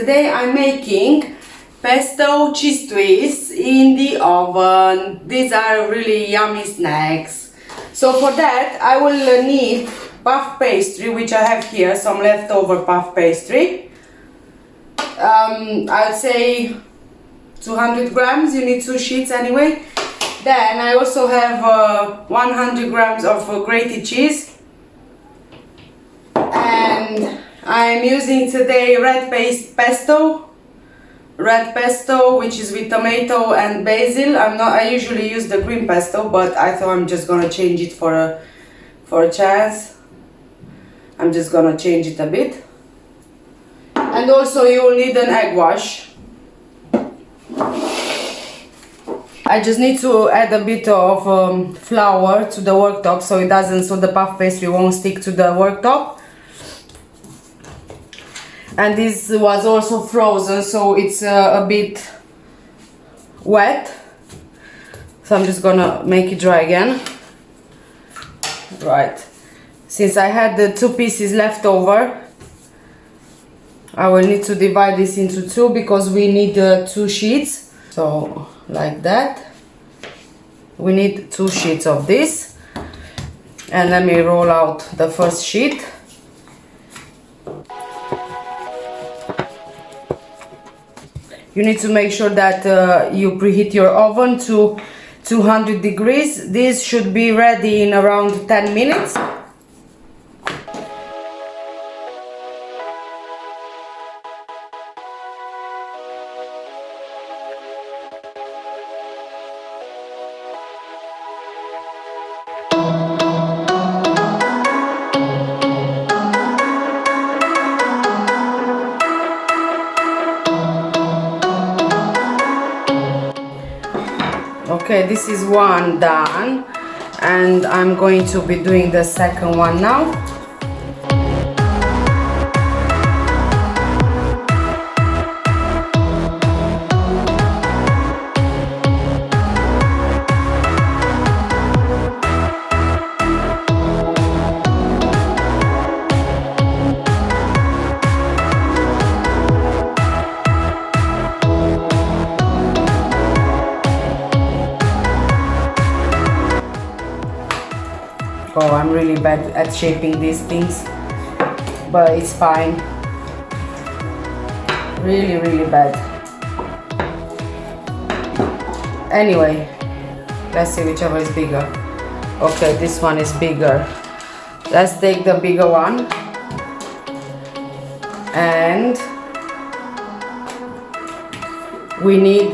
Today I'm making pesto cheese twists in the oven. These are really yummy snacks. So for that I will need puff pastry, which I have here, some leftover puff pastry. I'd say 200 grams, you need 2 sheets anyway. Then I also have 100 grams of grated cheese. And I'm using today red pesto, which is with tomato and basil. I usually use the green pesto, but I thought I'm just gonna change it for a chance. I'm just gonna change it a bit. And also you will need an egg wash. I just need to add a bit of flour to the worktop so the puff pastry won't stick to the worktop. And this was also frozen, so it's a bit wet. So I'm just gonna make it dry again. Right. Since I had the 2 pieces left over, I will need to divide this into 2 because we need 2 sheets. So like that. We need 2 sheets of this. And let me roll out the first sheet. You need to make sure that you preheat your oven to 200 degrees. This should be ready in around 10 minutes. Okay, this is one done, and I'm going to be doing the second one now. Oh, I'm really bad at shaping these things, but it's fine. Really, really bad. Anyway, let's see whichever is bigger. Okay, this one is bigger. Let's take the bigger one. And we need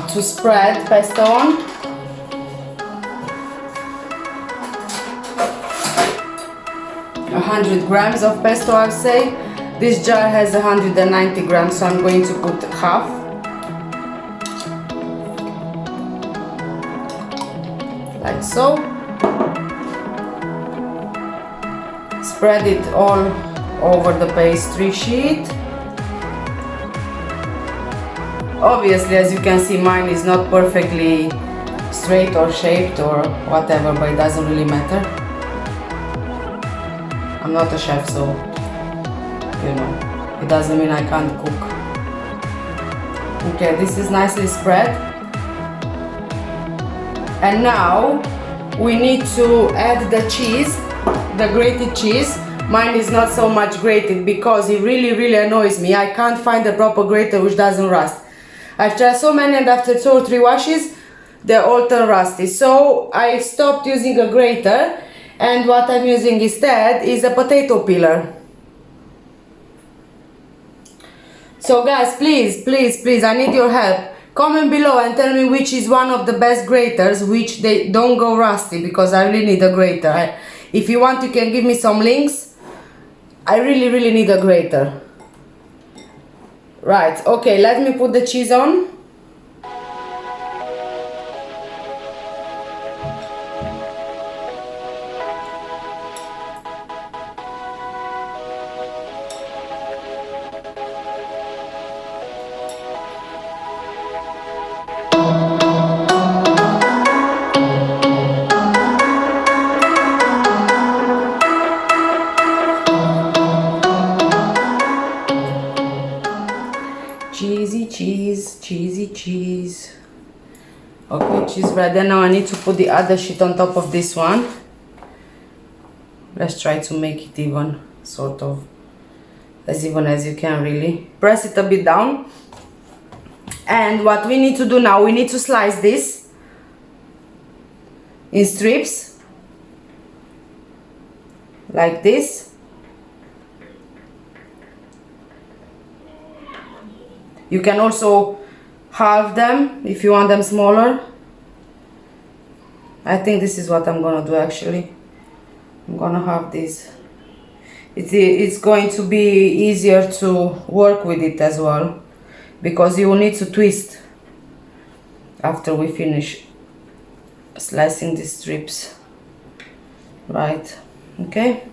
to spread pesto on. 100 grams of pesto, I'll say. This jar has 190 grams, so I'm going to put half. Like so. Spread it all over the pastry sheet. Obviously, as you can see, mine is not perfectly straight or shaped or whatever, but it doesn't really matter. I'm not a chef, so, you know, it doesn't mean I can't cook. Okay, this is nicely spread. And now we need to add the cheese, the grated cheese. Mine is not so much grated because it really annoys me. I can't find a proper grater which doesn't rust. I've tried so many, and after 2 or 3 washes, they're all turn rusty. So I stopped using a grater. And what I'm using instead is a potato peeler. So guys, please, I need your help. Comment below and tell me which is one of the best graters, which they don't go rusty, because I really need a grater. If you want, you can give me some links. I really need a grater. Right, okay, let me put the cheese on. Okay, cheese ready. Now I need to put the other sheet on top of this one. Let's try to make it even, sort of as even as you can, really. Press it a bit down. And what we need to do now, we need to slice this in strips like this. You can also halve them if you want them smaller. I think this is what I'm gonna do actually. I'm gonna have this. It's going to be easier to work with it as well, because you will need to twist after we finish slicing these strips. Right, okay.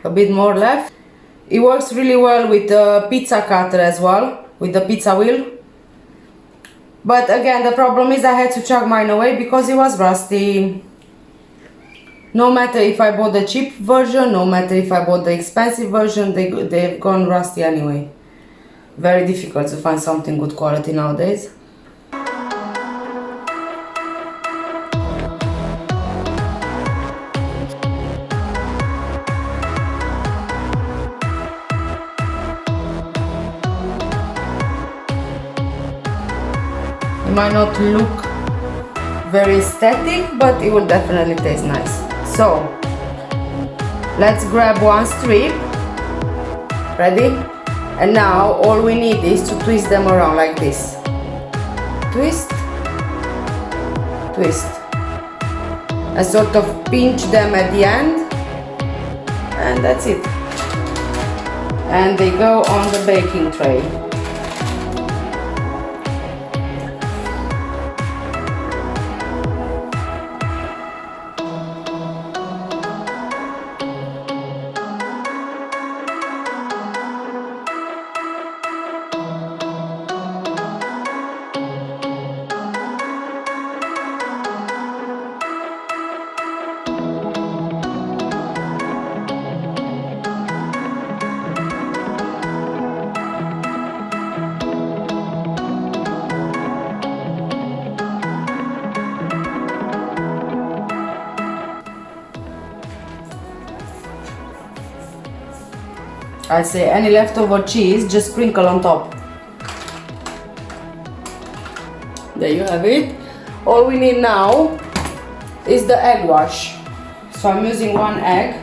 A bit more left. It works really well with the pizza cutter as well, with the pizza wheel. But again, the problem is I had to chuck mine away because it was rusty. No matter if I bought the cheap version, no matter if I bought the expensive version, they've gone rusty anyway. Very difficult to find something good quality nowadays. It might not look very aesthetic, but it will definitely taste nice. So let's grab one strip. Ready? And now all we need is to twist them around like this. Twist, twist, and sort of pinch them at the end, and that's it. And they go on the baking tray. I say any leftover cheese, just sprinkle on top. There you have it. All we need now is the egg wash. So I'm using one egg.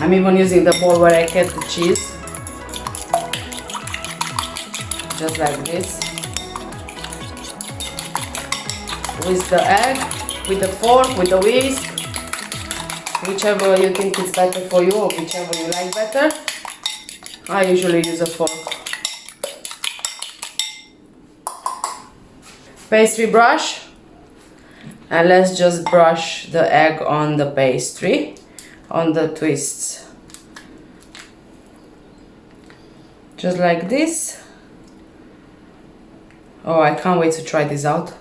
I'm even using the bowl where I kept the cheese. Just like this. With the egg, with the fork, with the whisk. Whichever you think is better for you, or whichever you like better. I usually use a fork. Pastry brush, and let's just brush the egg on the pastry, on the twists. Just like this. Oh, I can't wait to try this out.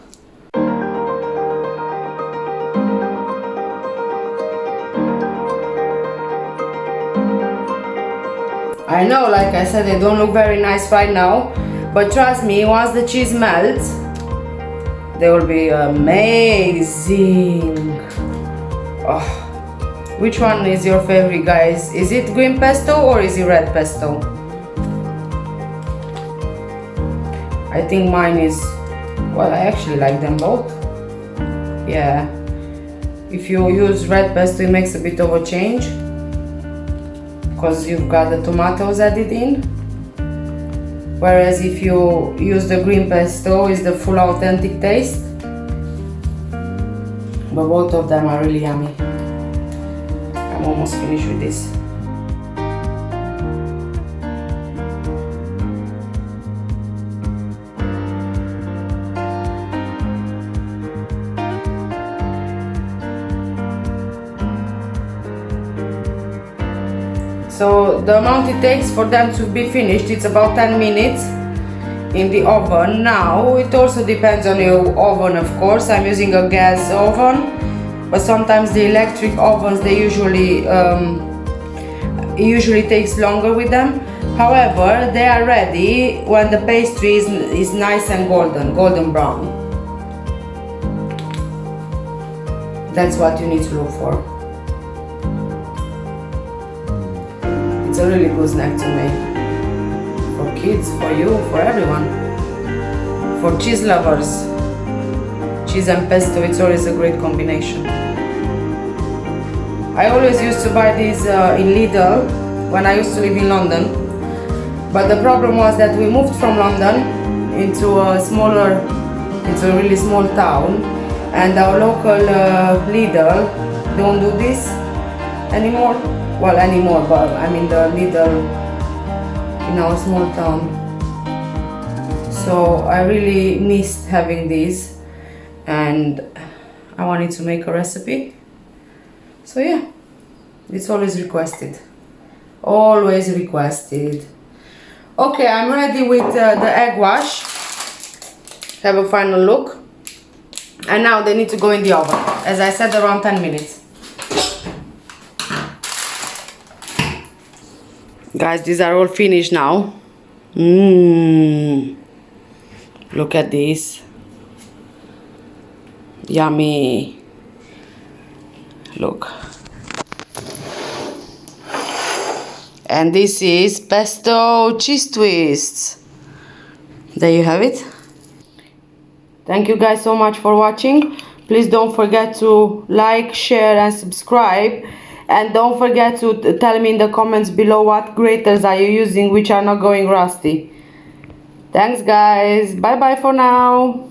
I know, like I said, they don't look very nice right now, but trust me, once the cheese melts, they will be amazing. Oh. Which one is your favorite, guys? Is it green pesto or is it red pesto? I think mine is, well, I actually like them both. Yeah. If you use red pesto, it makes a bit of a change, because you've got the tomatoes added in, whereas if you use the green pesto, it's the full authentic taste. But both of them are really yummy. I'm almost finished with this. So the amount it takes for them to be finished, it's about 10 minutes in the oven. Now it also depends on your oven, of course. I'm using a gas oven, but sometimes the electric ovens, they usually it usually takes longer with them. However, they are ready when the pastry is nice and golden brown. That's what you need to look for. It's a really good snack to make. For kids, for you, for everyone. For cheese lovers. Cheese and pesto, it's always a great combination. I always used to buy these in Lidl when I used to live in London. But the problem was that we moved from London into a really small town, and our local Lidl don't do this anymore. Well, anymore, but I mean the Lidl in our small town. So I really missed having these, and I wanted to make a recipe. So yeah, it's always requested. Always requested. Okay, I'm ready with the egg wash. Have a final look. And now they need to go in the oven. As I said, around 10 minutes. Guys, these are all finished now. Look at this. Yummy. Look. And this is pesto cheese twists. There you have it. Thank you guys so much for watching. Please don't forget to like, share and subscribe. And don't forget to tell me in the comments below what graters are you using which are not going rusty. Thanks guys. Bye bye for now.